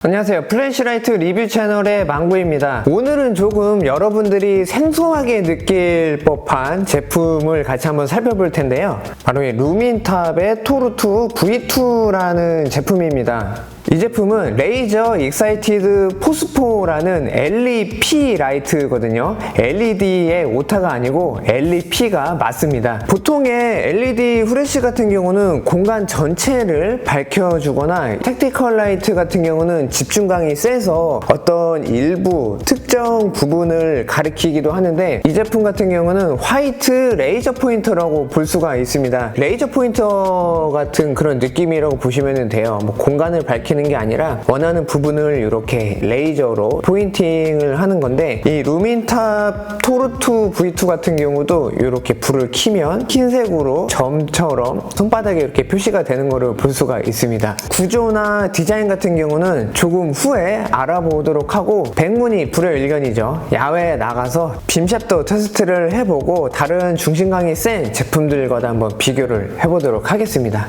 안녕하세요. 플래시라이트 리뷰 채널의 망구입니다. 오늘은 조금 여러분들이 생소하게 느낄 법한 제품을 같이 한번 살펴볼 텐데요. 바로 이 루민탑의 토르2 V2라는 제품입니다. 이 제품은 레이저 익사이티드 포스포라는 LEP 라이트거든요. LED의 오타가 아니고 LEP가 맞습니다. 보통의 LED 후레쉬 같은 경우는 공간 전체를 밝혀주거나 택티컬 라이트 같은 경우는 집중광이 세서 어떤 일부 특정 부분을 가리키기도 하는데, 이 제품 같은 경우는 화이트 레이저 포인터라고 볼 수가 있습니다. 레이저 포인터 같은 그런 느낌이라고 보시면 돼요. 뭐 공간을 밝히는 게 아니라 원하는 부분을 이렇게 레이저로 포인팅을 하는 건데, 이 루민탑 토르2 V2 같은 경우도 이렇게 불을 켜면 흰색으로 점처럼 손바닥에 이렇게 표시가 되는 것을 볼 수가 있습니다. 구조나 디자인 같은 경우는 조금 후에 알아보도록 하고, 백문이 불여일견이죠. 야외에 나가서 빔shaft 테스트를 해보고 다른 중심광이 센 제품들과 한번 비교를 해보도록 하겠습니다.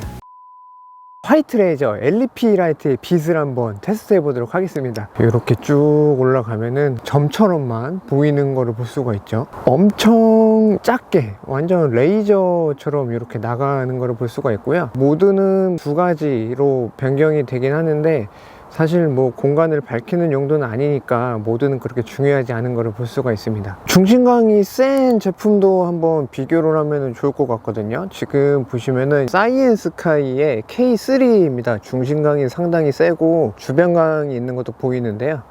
화이트 레이저 LEP 라이트의 빛을 한번 테스트 해보도록 하겠습니다. 이렇게 쭉 올라가면은 점처럼만 보이는 거를 볼 수가 있죠. 엄청 작게 완전 레이저처럼 이렇게 나가는 거를 볼 수가 있고요. 모드는 두 가지로 변경이 되긴 하는데, 사실 뭐 공간을 밝히는 용도는 아니니까 모드는 그렇게 중요하지 않은 것을 볼 수가 있습니다. 중심광이 센 제품도 한번 비교를 하면 좋을 것 같거든요. 지금 보시면은 사이엔스카이의 K3입니다. 중심광이 상당히 세고 주변광이 있는 것도 보이는데요.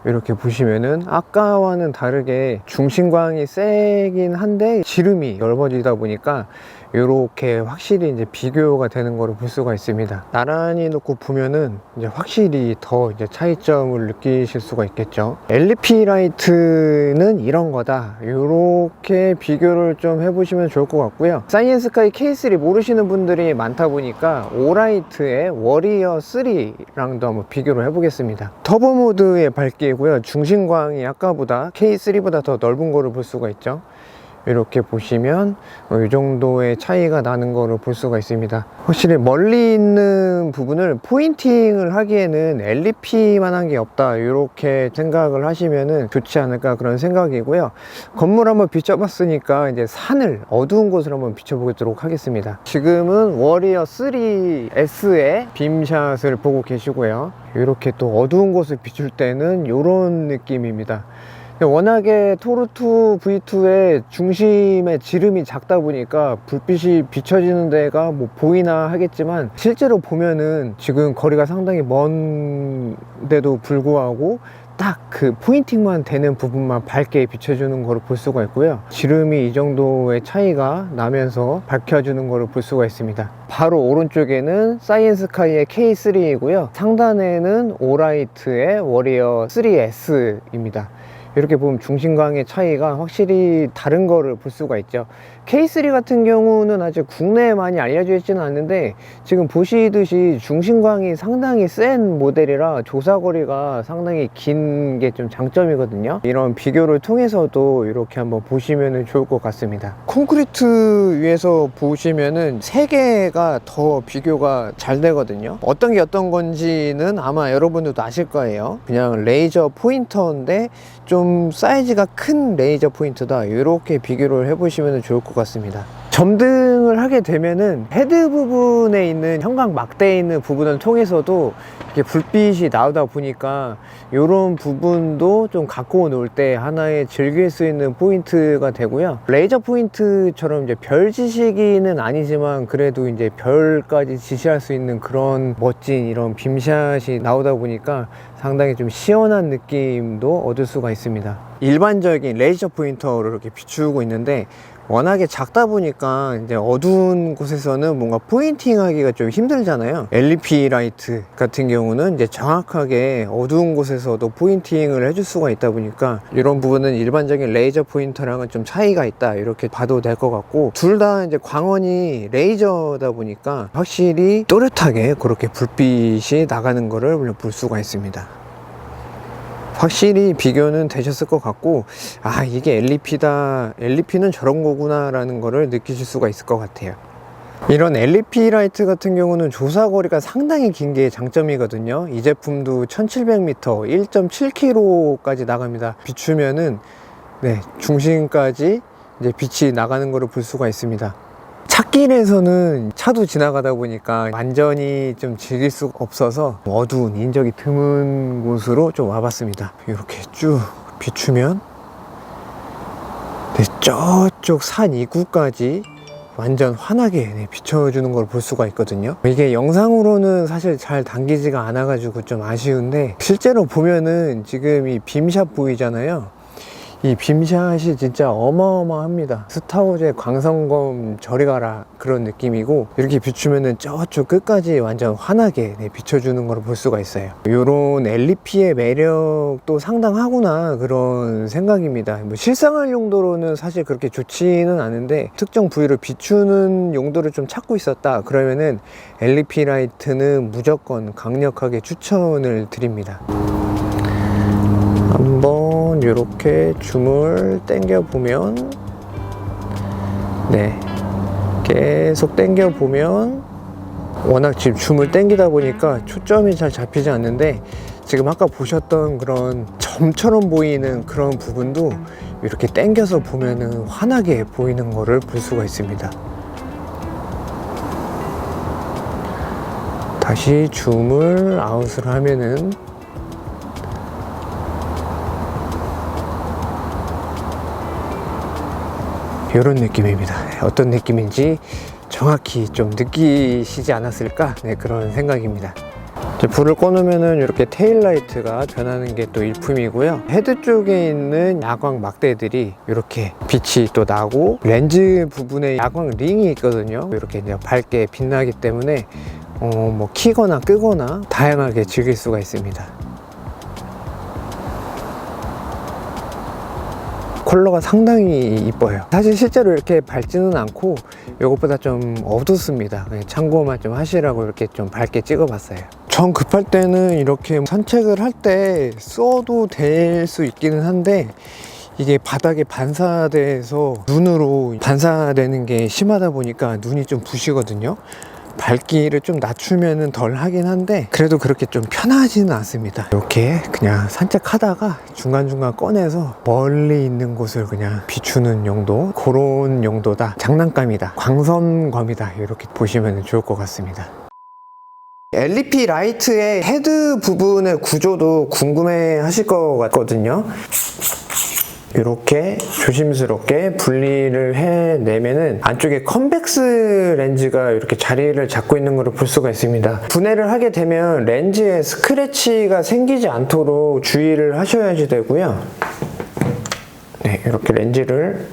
이렇게 보시면은 아까와는 다르게 중심광이 세긴 한데 지름이 넓어지다 보니까 이렇게 확실히 이제 비교가 되는 거를 볼 수가 있습니다. 나란히 놓고 보면은 이제 확실히 더 이제 차이점을 느끼실 수가 있겠죠. LEP 라이트는 이런 거다, 이렇게 비교를 좀 해보시면 좋을 것 같고요. 사이엔스카이 K3 모르시는 분들이 많다 보니까 오라이트의 워리어 3랑도 한번 비교를 해보겠습니다. 터보 모드의 밝기고요. 중심광이 아까보다 K3보다 더 넓은 거를 볼 수가 있죠. 이렇게 보시면 이 정도의 차이가 나는 거를 볼 수가 있습니다. 확실히 멀리 있는 부분을 포인팅을 하기에는 LEP만 한 게 없다, 이렇게 생각을 하시면 좋지 않을까 그런 생각이고요. 건물 한번 비춰봤으니까 이제 산을, 어두운 곳을 한번 비춰보도록 하겠습니다. 지금은 워리어 3S의 빔샷을 보고 계시고요. 이렇게 또 어두운 곳을 비출 때는 이런 느낌입니다. 워낙에 토르2 V2의 중심의 지름이 작다 보니까 불빛이 비춰지는 데가 뭐 보이나 하겠지만, 실제로 보면은 지금 거리가 상당히 먼데도 불구하고 딱 그 포인팅만 되는 부분만 밝게 비춰주는 거를 볼 수가 있고요. 지름이 이 정도의 차이가 나면서 밝혀주는 거를 볼 수가 있습니다. 바로 오른쪽에는 사이엔스카이의 K3이고요. 상단에는 오라이트의 워리어 3S입니다. 이렇게 보면 중심광의 차이가 확실히 다른 거를 볼 수가 있죠. K3 같은 경우는 아직 국내에 많이 알려져 있지는 않는데, 지금 보시듯이 중심광이 상당히 센 모델이라 조사거리가 상당히 긴 게 좀 장점이거든요. 이런 비교를 통해서도 이렇게 한번 보시면 좋을 것 같습니다. 콘크리트 위에서 보시면은 3개가 더 비교가 잘 되거든요. 어떤 게 어떤 건지는 아마 여러분들도 아실 거예요. 그냥 레이저 포인터인데 좀 사이즈가 큰 레이저 포인트다, 이렇게 비교를 해보시면 좋을 것 같습니다. 점등을 하게 되면은 헤드 부분에 있는 형광 막대에 있는 부분을 통해서도 이렇게 불빛이 나오다 보니까 이런 부분도 좀 갖고 놓을 때 하나의 즐길 수 있는 포인트가 되고요. 레이저 포인트처럼 이제 별 지시기는 아니지만 그래도 이제 별까지 지시할 수 있는 그런 멋진 이런 빔샷이 나오다 보니까 상당히 좀 시원한 느낌도 얻을 수가 있습니다. 일반적인 레이저 포인터를 이렇게 비추고 있는데, 워낙에 작다 보니까 이제 어두운 곳에서는 뭔가 포인팅 하기가 좀 힘들잖아요. LEP 라이트 같은 경우는 이제 정확하게 어두운 곳에서도 포인팅을 해줄 수가 있다 보니까 이런 부분은 일반적인 레이저 포인터랑은 좀 차이가 있다, 이렇게 봐도 될 것 같고, 둘 다 이제 광원이 레이저다 보니까 확실히 또렷하게 그렇게 불빛이 나가는 거를 볼 수가 있습니다. 확실히 비교는 되셨을 것 같고, 아, 이게 LEP다, LEP는 저런 거구나 라는 거를 느끼실 수가 있을 것 같아요. 이런 LED 라이트 같은 경우는 조사거리가 상당히 긴 게 장점이거든요. 이 제품도 1700m, 1.7km까지 나갑니다. 비추면은 중심까지 이제 빛이 나가는 것을 볼 수가 있습니다. 찻길에서는 차도 지나가다 보니까 완전히 좀 즐길 수가 없어서 어두운 인적이 드문 곳으로 좀 와봤습니다. 이렇게 쭉 비추면 저쪽 산 입구까지 완전 환하게 비춰주는 걸 볼 수가 있거든요. 이게 영상으로는 사실 잘 당기지가 않아 가지고 좀 아쉬운데, 실제로 보면은 지금 이 빔샷 보이잖아요. 이 빔샷이 진짜 어마어마합니다. 스타워즈의 광선검 저리 가라 그런 느낌이고, 이렇게 비추면은 저쪽 끝까지 완전 환하게 비춰주는 걸 볼 수가 있어요. 요런 LEP의 매력도 상당하구나 그런 생각입니다. 뭐 실생활 용도로는 사실 그렇게 좋지는 않은데, 특정 부위를 비추는 용도를 좀 찾고 있었다 그러면은 LED 라이트는 무조건 강력하게 추천을 드립니다. 한번 이렇게 줌을 당겨 보면, 계속 당겨 보면, 워낙 지금 줌을 당기다 보니까 초점이 잘 잡히지 않는데, 지금 아까 보셨던 그런 점처럼 보이는 그런 부분도 이렇게 당겨서 보면은 환하게 보이는 거를 볼 수가 있습니다. 다시 줌을 아웃을 하면은 이런 느낌입니다. 어떤 느낌인지 정확히 좀 느끼시지 않았을까? 그런 생각입니다. 불을 꺼놓으면은 이렇게 테일라이트가 변하는 게 또 일품이고요. 헤드 쪽에 있는 야광 막대들이 이렇게 빛이 또 나고, 렌즈 부분에 야광 링이 있거든요. 이렇게 이제 밝게 빛나기 때문에 뭐 키거나 끄거나 다양하게 즐길 수가 있습니다. 컬러가 상당히 이뻐요. 사실 실제로 이렇게 밝지는 않고 이것보다 좀 어둡습니다. 참고만 좀 하시라고 이렇게 좀 밝게 찍어봤어요. 전 급할 때는 이렇게 산책을 할 때 써도 될 수 있기는 한데, 이게 바닥에 반사돼서 눈으로 반사되는 게 심하다 보니까 눈이 좀 부시거든요. 밝기를 좀 낮추면 덜 하긴 한데, 그래도 그렇게 좀 편하지는 않습니다. 이렇게 그냥 산책하다가 중간중간 꺼내서 멀리 있는 곳을 그냥 비추는 용도, 그런 용도다. 장난감이다, 광선검이다, 이렇게 보시면 좋을 것 같습니다. LED 라이트의 헤드 부분의 구조도 궁금해 하실 것 같거든요. 이렇게 조심스럽게 분리를 해내면은 안쪽에 컨벡스 렌즈가 이렇게 자리를 잡고 있는 것을 볼 수가 있습니다. 분해를 하게 되면 렌즈에 스크래치가 생기지 않도록 주의를 하셔야지 되고요. 이렇게 렌즈를,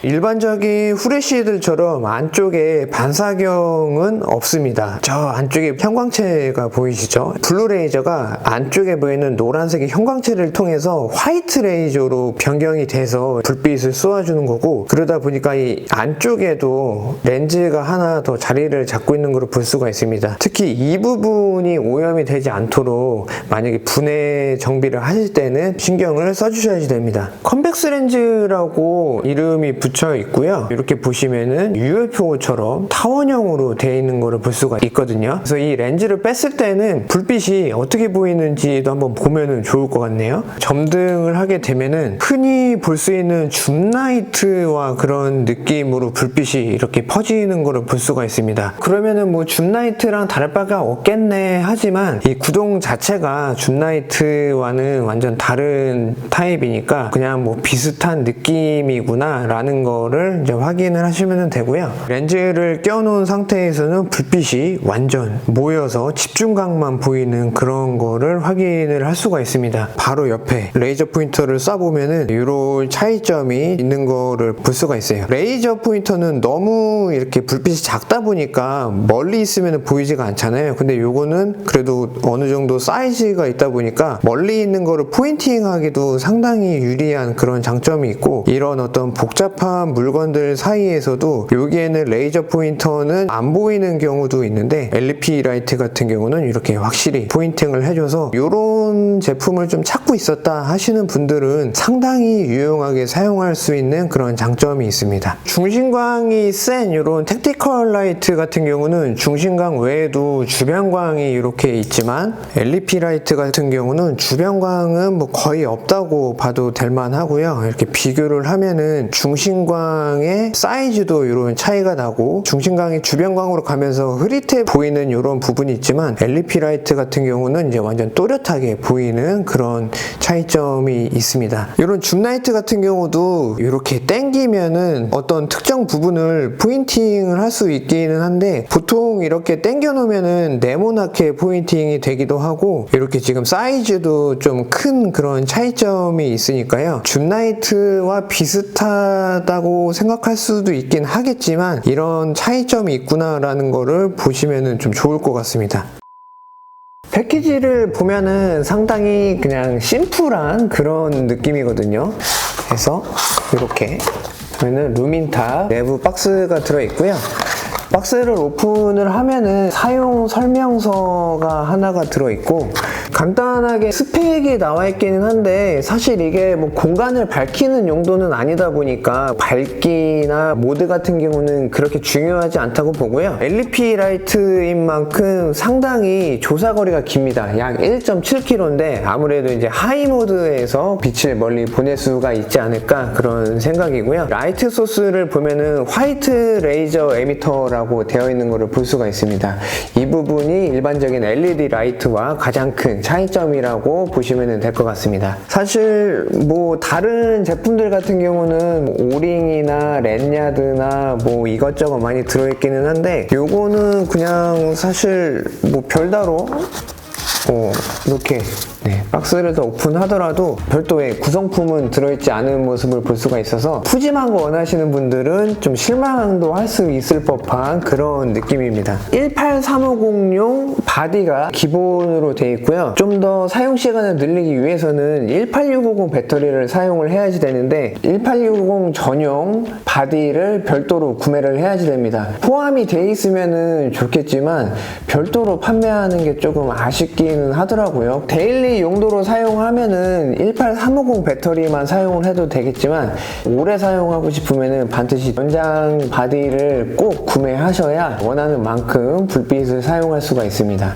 일반적인 후레쉬들처럼 안쪽에 반사경은 없습니다. 저 안쪽에 형광체가 보이시죠? 블루레이저가 안쪽에 보이는 노란색의 형광체를 통해서 화이트 레이저로 변경이 돼서 불빛을 쏘아주는 거고, 그러다 보니까 이 안쪽에도 렌즈가 하나 더 자리를 잡고 있는 걸 볼 수가 있습니다. 특히 이 부분이 오염이 되지 않도록 만약에 분해 정비를 하실 때는 신경을 써주셔야지 됩니다. 컨벡스 렌즈라고 이름이 붙여 있고요. 이렇게 보시면은 UFO처럼 타원형으로 되어 있는 거를 볼 수가 있거든요. 그래서 이 렌즈를 뺐을 때는 불빛이 어떻게 보이는지도 한번 보면은 좋을 것 같네요. 점등을 하게 되면은 흔히 볼 수 있는 줌라이트와 그런 느낌으로 불빛이 이렇게 퍼지는 거를 볼 수가 있습니다. 그러면은 뭐 줌라이트랑 다를 바가 없겠네 하지만, 이 구동 자체가 줌라이트와는 완전 다른 타입이니까 그냥 뭐 비슷한 느낌이구나 라는 거를 이제 확인을 하시면 되고요. 렌즈를 껴놓은 상태에서는 불빛이 완전 모여서 집중각만 보이는 그런 거를 확인을 할 수가 있습니다. 바로 옆에 레이저 포인터를 쏴보면은 이런 차이점이 있는 거를 볼 수가 있어요. 레이저 포인터는 너무 이렇게 불빛이 작다 보니까 멀리 있으면 보이지가 않잖아요. 근데 요거는 그래도 어느 정도 사이즈가 있다 보니까 멀리 있는 거를 포인팅하기도 상당히 유리한 그런 장점이 있고, 이런 어떤 복잡한 복잡한 물건들 사이에서도 여기에는 레이저 포인터는 안 보이는 경우도 있는데 LP 라이트 같은 경우는 이렇게 확실히 포인팅을 해줘서 이런 제품을 좀 찾고 있었다 하시는 분들은 상당히 유용하게 사용할 수 있는 그런 장점이 있습니다. 중심광이 센 이런 택티컬 라이트 같은 경우는 중심광 외에도 주변광이 이렇게 있지만 LP 라이트 같은 경우는 주변광은 뭐 거의 없다고 봐도 될 만하고요. 이렇게 비교를 하면은 중심광의 사이즈도 이런 차이가 나고 중심광이 주변광으로 가면서 흐릿해 보이는 이런 부분이 있지만 LP 라이트 같은 경우는 이제 완전 또렷하게 보이는 그런 차이점이 있습니다. 이런 줌라이트 같은 경우도 이렇게 당기면은 어떤 특정 부분을 포인팅을 할 수 있기는 한데 보통 이렇게 당겨 놓으면은 네모나게 포인팅이 되기도 하고 이렇게 지금 사이즈도 좀 큰 그런 차이점이 있으니까요. 줌라이트와 비슷하다고 생각할 수도 있긴 하겠지만 이런 차이점이 있구나라는 거를 보시면은 좀 좋을 것 같습니다. 패키지를 보면은 상당히 그냥 심플한 그런 느낌이거든요. 그래서 이렇게 보면은 루민탑 내부 박스가 들어있고요. 박스를 오픈을 하면은 사용 설명서가 하나가 들어있고 간단하게 스펙이 나와 있기는 한데 사실 이게 뭐 공간을 밝히는 용도는 아니다 보니까 밝기나 모드 같은 경우는 그렇게 중요하지 않다고 보고요. LP 라이트인 만큼 상당히 조사거리가 깁니다. 약 1.7km인데 아무래도 이제 하이 모드에서 빛을 멀리 보낼 수가 있지 않을까 그런 생각이고요. 라이트 소스를 보면은 화이트 레이저 에미터라고 되어 있는 것을 볼 수가 있습니다. 이 부분이 일반적인 LED 라이트와 가장 큰 차이점이라고 보시면 될 것 같습니다. 사실 뭐 다른 제품들 같은 경우는 오링이나 랜야드나 뭐 이것저것 많이 들어있기는 한데 요거는 그냥 사실 뭐 별다로 이렇게 박스를 더 오픈하더라도 별도의 구성품은 들어있지 않은 모습을 볼 수가 있어서 푸짐한 거 원하시는 분들은 좀 실망도 할 수 있을 법한 그런 느낌입니다. 18350용 바디가 기본으로 되어 있고요. 좀 더 사용 시간을 늘리기 위해서는 18650 배터리를 사용을 해야지 되는데 18650 전용 바디를 별도로 구매를 해야지 됩니다. 포함이 되어 있으면 좋겠지만 별도로 판매하는 게 조금 아쉽기는 하더라고요. 데일리 용도로 사용하면은 18350 배터리만 사용을 해도 되겠지만 오래 사용하고 싶으면은 반드시 연장 바디를 꼭 구매하셔야 원하는 만큼 불빛을 사용할 수가 있습니다.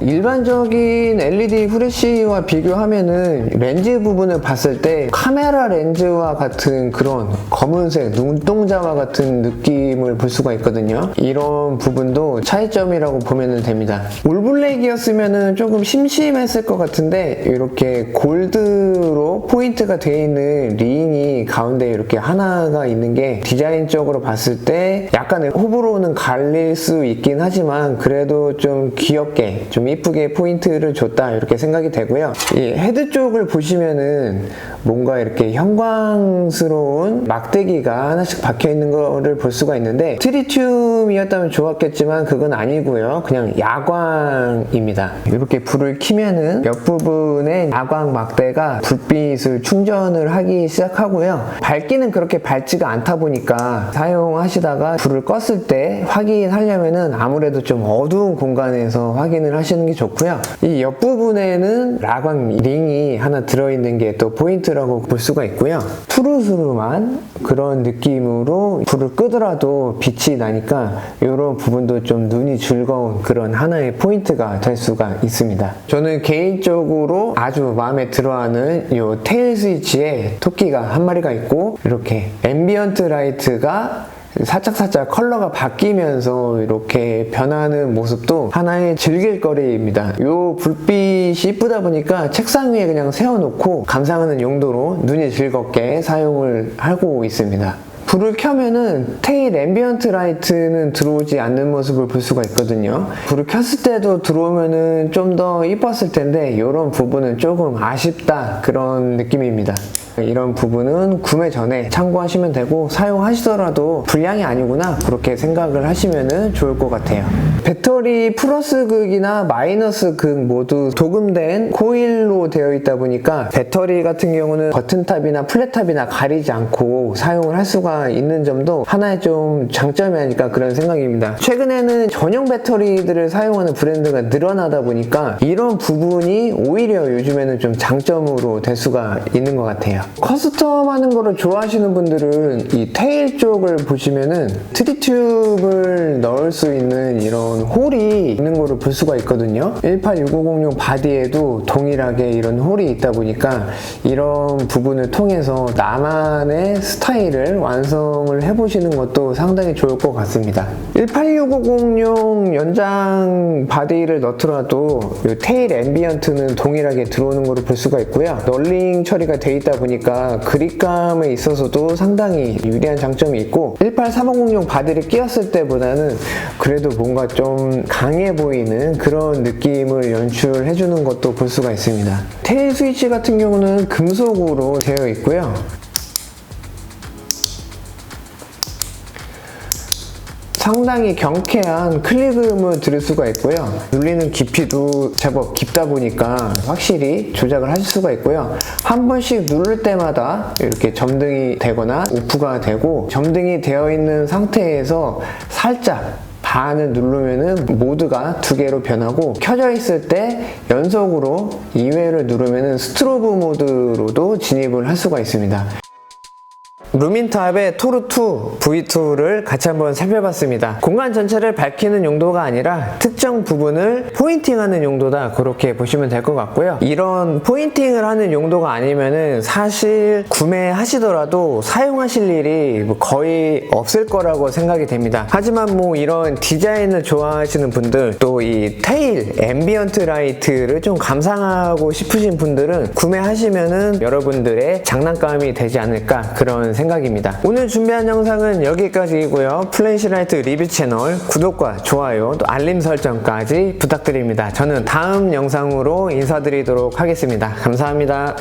일반적인 LED 후레쉬와 비교하면은 렌즈 부분을 봤을 때 카메라 렌즈와 같은 그런 검은색 눈동자와 같은 느낌을 볼 수가 있거든요. 이런 부분도 차이점이라고 보면 됩니다. 올블랙이었으면은 조금 심심했을 것 같은데 이렇게 골드로 포인트가 되어 있는 링이 가운데 이렇게 하나가 있는 게 디자인적으로 봤을 때 약간의 호불호는 갈릴 수 있긴 하지만 그래도 좀 귀엽게 좀 이쁘게 포인트를 줬다 이렇게 생각이 되고요. 이 헤드 쪽을 보시면은 뭔가 이렇게 형광스러운 막대기가 하나씩 박혀 있는 거를 볼 수가 있는데 트리튬이었다면 좋았겠지만 그건 아니고요. 그냥 야광입니다. 이렇게 불을 켜면은 옆 부분에 야광 막대가 불빛을 충전을 하기 시작하고요. 밝기는 그렇게 밝지가 않다 보니까 사용하시다가 불을 껐을 때 확인하려면은 아무래도 좀 어두운 공간에서 확인을 하시는 게 좋고요. 이 옆부분에는 라광 링이 하나 들어있는 게 또 포인트라고 볼 수가 있고요. 푸르스름한 그런 느낌으로 불을 끄더라도 빛이 나니까 이런 부분도 좀 눈이 즐거운 그런 하나의 포인트가 될 수가 있습니다. 저는 개인적으로 아주 마음에 들어하는 이 테일 스위치에 토끼가 한 마리가 있고 이렇게 앰비언트 라이트가 살짝살짝 컬러가 바뀌면서 이렇게 변하는 모습도 하나의 즐길거리입니다. 이 불빛이 이쁘다 보니까 책상 위에 그냥 세워놓고 감상하는 용도로 눈이 즐겁게 사용을 하고 있습니다. 불을 켜면은 테일 앰비언트 라이트는 들어오지 않는 모습을 볼 수가 있거든요. 불을 켰을 때도 들어오면은 좀 더 이뻤을 텐데 이런 부분은 조금 아쉽다 그런 느낌입니다. 이런 부분은 구매 전에 참고하시면 되고, 사용하시더라도 불량이 아니구나 그렇게 생각을 하시면 좋을 것 같아요. 배터리 플러스 극이나 마이너스 극 모두 도금된 코일로 되어 있다 보니까 배터리 같은 경우는 버튼탑이나 플랫탑이나 가리지 않고 사용을 할 수가 있는 점도 하나의 좀 장점이 아닐까 그런 생각입니다. 최근에는 전용 배터리들을 사용하는 브랜드가 늘어나다 보니까 이런 부분이 오히려 요즘에는 좀 장점으로 될 수가 있는 것 같아요. 커스텀 하는 거를 좋아하시는 분들은 이 테일 쪽을 보시면은 트리튠을 넣을 수 있는 이런 홀이 있는 거를 볼 수가 있거든요. 18650용 바디에도 동일하게 이런 홀이 있다 보니까 이런 부분을 통해서 나만의 스타일을 완성을 해보시는 것도 상당히 좋을 것 같습니다. 18650용 연장 바디를 넣더라도 이 테일 앰비언트는 동일하게 들어오는 거를 볼 수가 있고요. 널링 처리가 돼 있다 보니까 그립감에 있어서도 상당히 유리한 장점이 있고, 18350용 바디를 끼웠을 때보다는 그래도 뭔가 좀 강해 보이는 그런 느낌을 연출해주는 것도 볼 수가 있습니다. 테일 스위치 같은 경우는 금속으로 되어 있고요. 상당히 경쾌한 클릭음을 들을 수가 있고요. 눌리는 깊이도 제법 깊다 보니까 확실히 조작을 하실 수가 있고요. 한 번씩 누를 때마다 이렇게 점등이 되거나 오프가 되고, 점등이 되어 있는 상태에서 살짝 반을 누르면은 모드가 2개로 변하고, 켜져 있을 때 연속으로 2회를 누르면은 스트로브 모드로도 진입을 할 수가 있습니다. 루민탑의 토르2 V2를 같이 한번 살펴봤습니다. 공간 전체를 밝히는 용도가 아니라 특정 부분을 포인팅하는 용도다, 그렇게 보시면 될 것 같고요. 이런 포인팅을 하는 용도가 아니면은 사실 구매하시더라도 사용하실 일이 거의 없을 거라고 생각이 됩니다. 하지만 뭐 이런 디자인을 좋아하시는 분들, 또 이 테일 앰비언트 라이트를 좀 감상하고 싶으신 분들은 구매하시면은 여러분들의 장난감이 되지 않을까 그런 생각입니다. 오늘 준비한 영상은 여기까지이고요. 플래시라이트 리뷰 채널 구독과 좋아요, 또 알림 설정까지 부탁드립니다. 저는 다음 영상으로 인사드리도록 하겠습니다. 감사합니다.